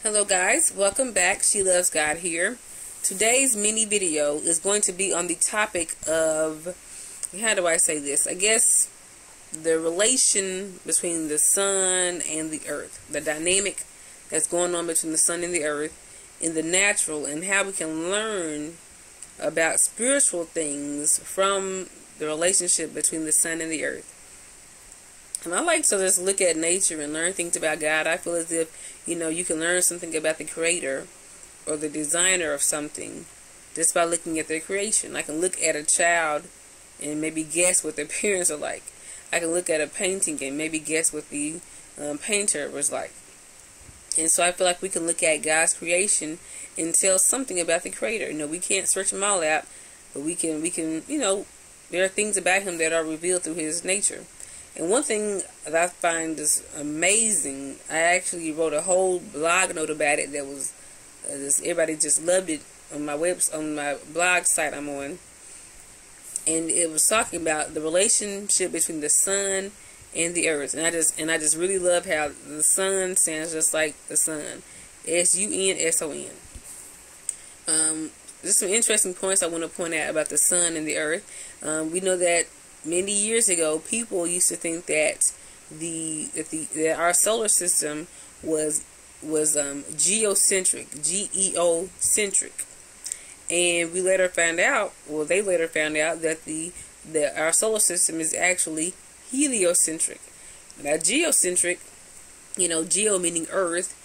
Hello guys, welcome back. She Loves God here. Today's mini video is going to be on the topic of, how do I say this? I guess the relation between the sun and the earth. The dynamic that's going on between the sun and the earth in the natural, and how we can learn about spiritual things from the relationship between the sun and the earth. And I like to just look at nature and learn things about God. I feel as if, you can learn something about the creator or the designer of something just by looking at their creation. I can look at a child and maybe guess what their parents are like. I can look at a painting and maybe guess what the painter was like. And so I feel like we can look at God's creation and tell something about the creator. We can't search them all out, but we can, there are things about him that are revealed through his nature. And one thing that I find is amazing, I actually wrote a whole blog note about it that was, everybody just loved it on my blog site I'm on. And it was talking about the relationship between the sun and the earth. And I just really love how the sun sounds just like the sun. S-U-N-S-O-N. Just some interesting points I want to point out about the sun and the earth. We know that many years ago, people used to think that that our solar system was geocentric, Geocentric, and we later found out, they later found out that our solar system is actually heliocentric. Now, geocentric, geo meaning earth,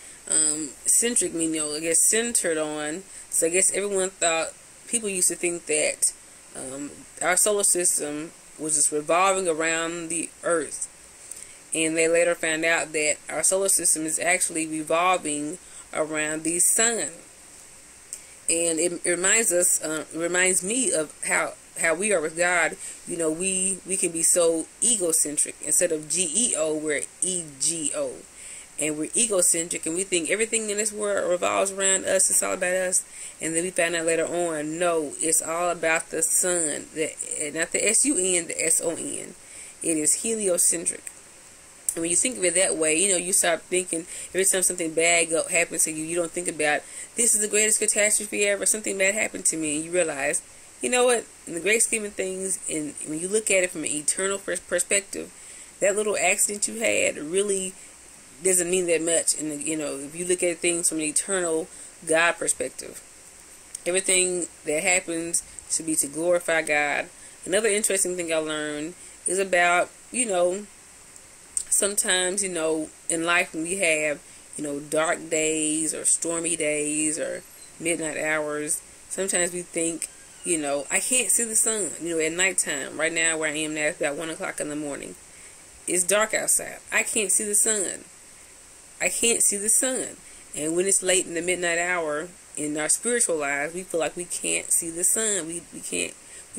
centric meaning, I guess, centered on. So I guess people used to think that our solar system was just revolving around the earth, and they later found out that our solar system is actually revolving around the sun. And it reminds me of how we are with God. We can be so egocentric. Instead of G-E-O, we're E-G-O. And we're egocentric, and we think everything in this world revolves around us. It's all about us. And then we found out later on, no, it's all about the sun. Not the S-U-N, the S-O-N. It is heliocentric. And when you think of it that way, you start thinking, every time something bad happens to you, you don't think about, this is the greatest catastrophe ever, something bad happened to me. And you realize, you know what, in the great scheme of things, and when you look at it from an eternal perspective, that little accident you had really doesn't mean that much. And if you look at things from an eternal God perspective, everything that happens should be to glorify God. Another interesting thing I learned is about, sometimes, in life when we have, dark days or stormy days or midnight hours, sometimes we think, I can't see the sun. At nighttime, right now where I am now, it's about 1 o'clock in the morning. It's dark outside. I can't see the sun. I can't see the sun. And when it's late in the midnight hour in our spiritual lives, we feel like we can't see the sun. We feel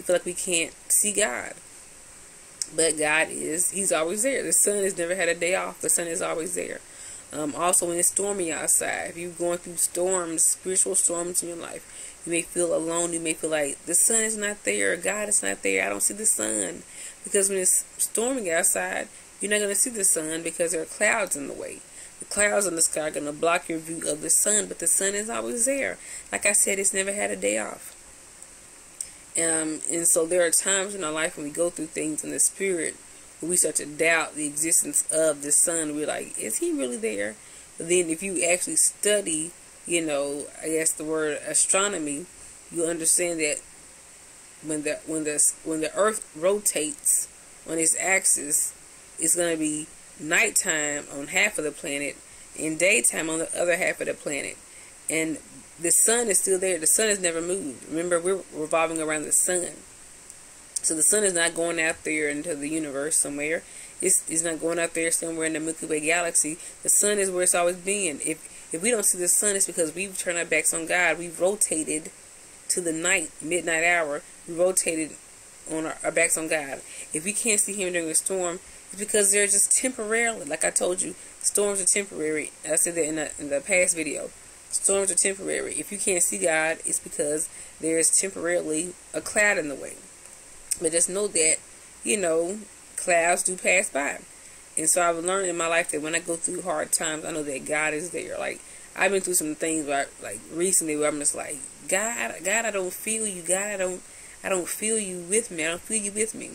like we can't see God. But God He's always there. The sun has never had a day off. The sun is always there. Also, when it's stormy outside, if you're going through storms, spiritual storms in your life, you may feel alone. You may feel like the sun is not there. God is not there. I don't see the sun. Because when it's storming outside, you're not going to see the sun because there are clouds in the way. The clouds in the sky are going to block your view of the sun, but the sun is always there. Like I said, it's never had a day off. And so there are times in our life when we go through things in the spirit where we start to doubt the existence of the sun. We're like, is he really there? But then if you actually study, I guess the word astronomy, you understand that when the earth rotates on its axis, it's going to be nighttime on half of the planet and daytime on the other half of the planet. And the sun is still there. The sun has never moved. Remember, we're revolving around the sun. So the sun is not going out there into the universe somewhere. It's not going out there somewhere in the Milky Way galaxy. The sun is where it's always been. If we don't see the sun, it's because we've turned our backs on God. We've rotated to the midnight hour. We rotated on our backs on God. If we can't see him during a storm, it's because they're just temporarily. Like I told you, storms are temporary. I said that in the past video. Storms are temporary. If you can't see God, it's because there's temporarily a cloud in the way. But just know that, clouds do pass by. And so I've learned in my life that when I go through hard times, I know that God is there. Like, I've been through some things where like recently where I'm just like, God, I don't feel you. God, I don't feel you with me. I don't feel you with me.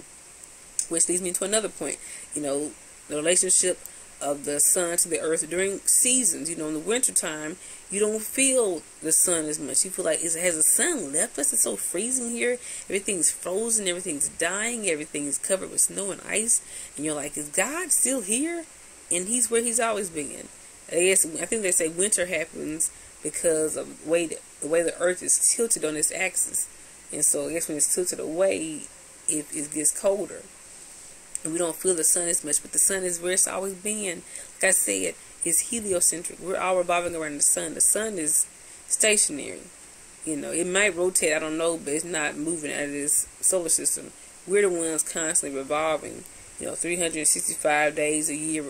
Which leads me to another point. You know, the relationship of the sun to the earth during seasons. You know, in the wintertime, you don't feel the sun as much. You feel like, has the sun left us? It's so freezing here. Everything's frozen. Everything's dying. Everything's covered with snow and ice. And you're like, is God still here? And he's where he's always been. I think they say winter happens because of the way the earth is tilted on its axis. And so I guess when it's tilted away, it gets colder. And we don't feel the sun as much, but the sun is where it's always been. Like I said, it's heliocentric. We're all revolving around the sun. The sun is stationary. You know, it might rotate, I don't know, but it's not moving out of this solar system. We're the ones constantly revolving. You know, 365 days a year,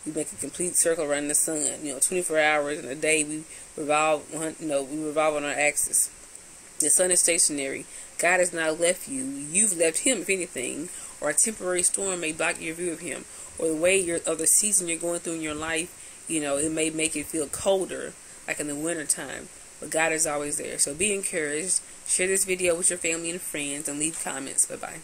we make a complete circle around the sun. You know, 24 hours in a day, we revolve. You know, we revolve on our axis. The sun is stationary. God has not left you. You've left him, if anything. Or a temporary storm may block your view of him. Or the way of the season you're going through in your life, you know, it may make it feel colder, like in the winter time. But God is always there. So be encouraged. Share this video with your family and friends and leave comments. Bye-bye.